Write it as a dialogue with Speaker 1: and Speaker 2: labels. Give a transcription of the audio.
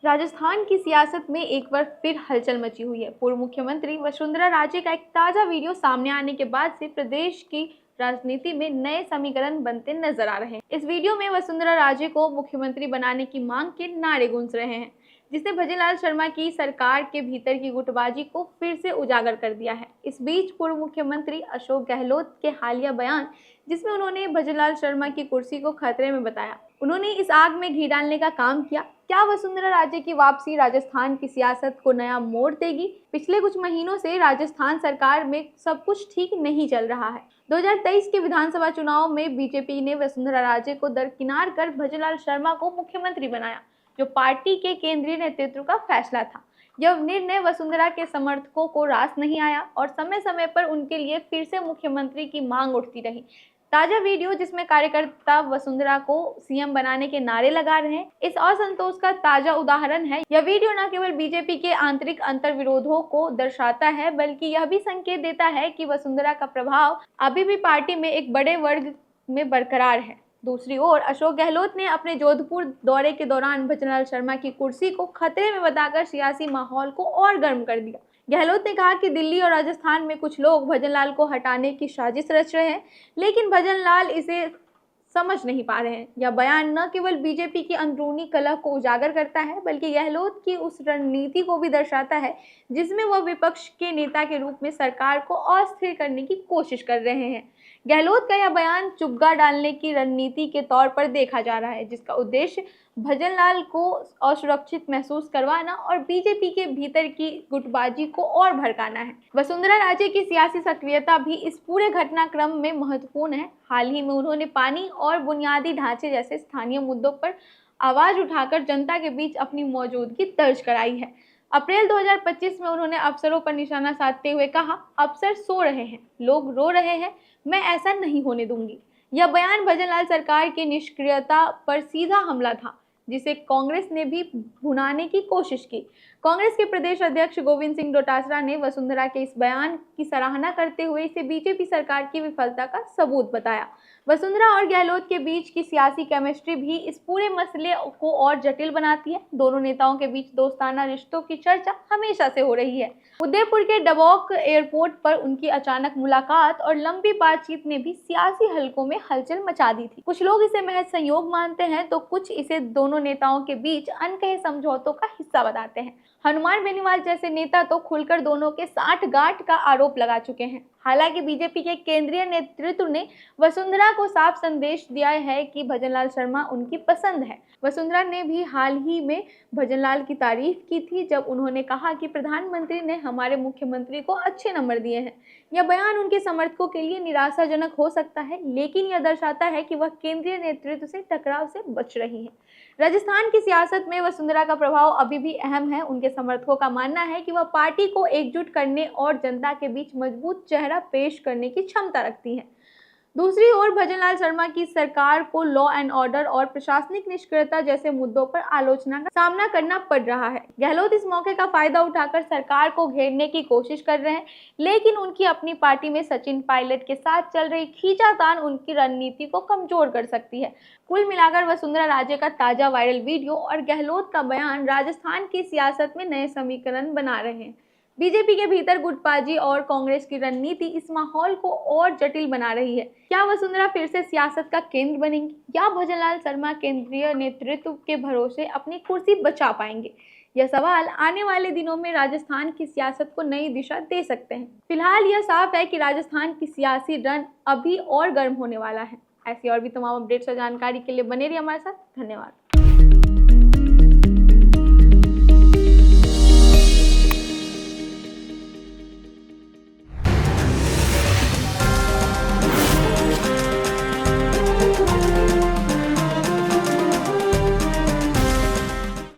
Speaker 1: राजस्थान की सियासत में एक बार फिर हलचल मची हुई है। पूर्व मुख्यमंत्री वसुंधरा राजे का एक ताजा वीडियो सामने आने के बाद से प्रदेश की राजनीति में नए समीकरण बनते नजर आ रहे हैं। इस वीडियो में वसुंधरा राजे को मुख्यमंत्री बनाने की मांग के नारे गूंज रहे हैं, जिसने भजनलाल शर्मा की सरकार के भीतर की गुटबाजी को फिर से उजागर कर दिया है। इस बीच पूर्व मुख्यमंत्री अशोक गहलोत के हालिया बयान, जिसमें उन्होंने भजनलाल शर्मा की कुर्सी को खतरे में बताया, उन्होंने इस आग में घी डालने का काम किया। क्या वसुंधरा राजे की वापसी राजस्थान की सियासत को नया मोड़ देगी? पिछले कुछ महीनों से राजस्थान सरकार में सब कुछ ठीक नहीं चल रहा है। 2023 के विधानसभा चुनाव में बीजेपी ने वसुंधरा राजे को दरकिनार कर भजनलाल शर्मा को मुख्यमंत्री बनाया, जो पार्टी के केंद्रीय नेतृत्व का फैसला था। यह निर्णय वसुंधरा के समर्थकों को रास नहीं आया और समय समय पर उनके लिए फिर से मुख्यमंत्री की मांग उठती रही। ताजा वीडियो, जिसमें कार्यकर्ता वसुंधरा को सीएम बनाने के नारे लगा रहे हैं, इस असंतोष का ताजा उदाहरण है। यह वीडियो न केवल बीजेपी के आंतरिक अंतर्विरोधों को दर्शाता है, बल्कि यह भी संकेत देता है कि वसुंधरा का प्रभाव अभी भी पार्टी में एक बड़े वर्ग में बरकरार है। दूसरी ओर अशोक गहलोत ने अपने जोधपुर दौरे के दौरान भजनलाल शर्मा की कुर्सी को खतरे में बताकर सियासी माहौल को और गर्म कर दिया। गहलोत ने कहा कि दिल्ली और राजस्थान में कुछ लोग भजनलाल को हटाने की साजिश रच रहे हैं, लेकिन भजनलाल इसे समझ नहीं पा रहे हैं। यह बयान न केवल बीजेपी की अंदरूनी कलह को उजागर करता है, बल्कि गहलोत की उस रणनीति को भी दर्शाता है जिसमें वह विपक्ष के नेता के रूप में सरकार को अस्थिर करने की कोशिश कर रहे हैं। गहलोत का यह बयान चुप्पा डालने की रणनीति के तौर पर देखा जा रहा है, जिसका उद्देश्य भजनलाल को असुरक्षित महसूस करवाना और बीजेपी के भीतर की गुटबाजी को और भड़काना है। वसुंधरा राजे की सियासी सक्रियता भी इस पूरे घटनाक्रम में महत्वपूर्ण है। हाल ही में उन्होंने पानी और बुनियादी ढांचे जैसे स्थानीय मुद्दों पर आवाज उठाकर जनता के बीच अपनी मौजूदगी दर्ज कराई है। अप्रैल 2025 में उन्होंने अफसरों पर निशाना साधते हुए कहा, अफसर सो रहे हैं, लोग रो रहे हैं, मैं ऐसा नहीं होने दूंगी। यह बयान भजनलाल सरकार की निष्क्रियता पर सीधा हमला था, जिसे कांग्रेस ने भी भुनाने की कोशिश की। कांग्रेस के प्रदेश अध्यक्ष गोविंद सिंह डोटासरा ने वसुंधरा के इस बयान की सराहना करते हुए इसे बीजेपी सरकार की विफलता का सबूत बताया। वसुंधरा और गहलोत के बीच की सियासी केमिस्ट्री भी इस पूरे मसले को और जटिल बनाती है। दोनों नेताओं के बीच दोस्ताना रिश्तों की चर्चा हमेशा से हो रही है। उदयपुर के डबौक एयरपोर्ट पर उनकी अचानक मुलाकात और लंबी बातचीत ने भी सियासी हलकों में हलचल मचा दी थी। कुछ लोग इसे महज संयोग मानते हैं, तो कुछ इसे दोनों नेताओं के बीच अनकहे समझौतों का हिस्सा बताते हैं। हनुमान बेनीवाल जैसे नेता तो खुलकर दोनों के साठगांठ का आरोप लगा चुके हैं। हालांकि बीजेपी के केंद्रीय नेतृत्व ने वसुंधरा को साफ संदेश दिया है कि भजनलाल शर्मा उनकी पसंद है। वसुंधरा ने भी हाल ही में भजनलाल की तारीफ की थी, जब उन्होंने कहा कि प्रधानमंत्री ने हमारे मुख्यमंत्री को अच्छे नंबर दिए हैं। यह बयान उनके समर्थकों के लिए निराशाजनक हो सकता है, लेकिन यह दर्शाता है कि वह केंद्रीय नेतृत्व से टकराव से बच रही है। राजस्थान की सियासत में वसुंधरा का प्रभाव अभी भी अहम है। उनके समर्थकों का मानना है कि वह पार्टी को एकजुट करने और जनता के बीच मजबूत चेहरा पेश करने की क्षमता रखती है। दूसरी ओर भजनलाल शर्मा की सरकार को लॉ एंड ऑर्डर और प्रशासनिक निष्क्रियता जैसे मुद्दों पर आलोचना का सामना करना पड़ रहा है। गहलोत इस मौके का फायदा उठाकर सरकार को घेरने की कोशिश कर रहे हैं, लेकिन उनकी अपनी पार्टी में सचिन पायलट के साथ चल रही खींचातान उनकी रणनीति को कमजोर कर सकती है। कुल मिलाकर वसुंधरा राजे का ताजा वायरल वीडियो और गहलोत का बयान राजस्थान की सियासत में नए समीकरण बना रहे हैं। बीजेपी के भीतर गुटबाजी और कांग्रेस की रणनीति इस माहौल को और जटिल बना रही है। क्या वसुंधरा फिर से सियासत का केंद्र बनेंगी, या भजनलाल शर्मा केंद्रीय नेतृत्व के भरोसे अपनी कुर्सी बचा पाएंगे? यह सवाल आने वाले दिनों में राजस्थान की सियासत को नई दिशा दे सकते हैं। फिलहाल यह साफ है कि राजस्थान की सियासी रण अभी और गर्म होने वाला है। ऐसी और भी तमाम अपडेट्स और जानकारी के लिए बने रहिए हमारे साथ। धन्यवाद।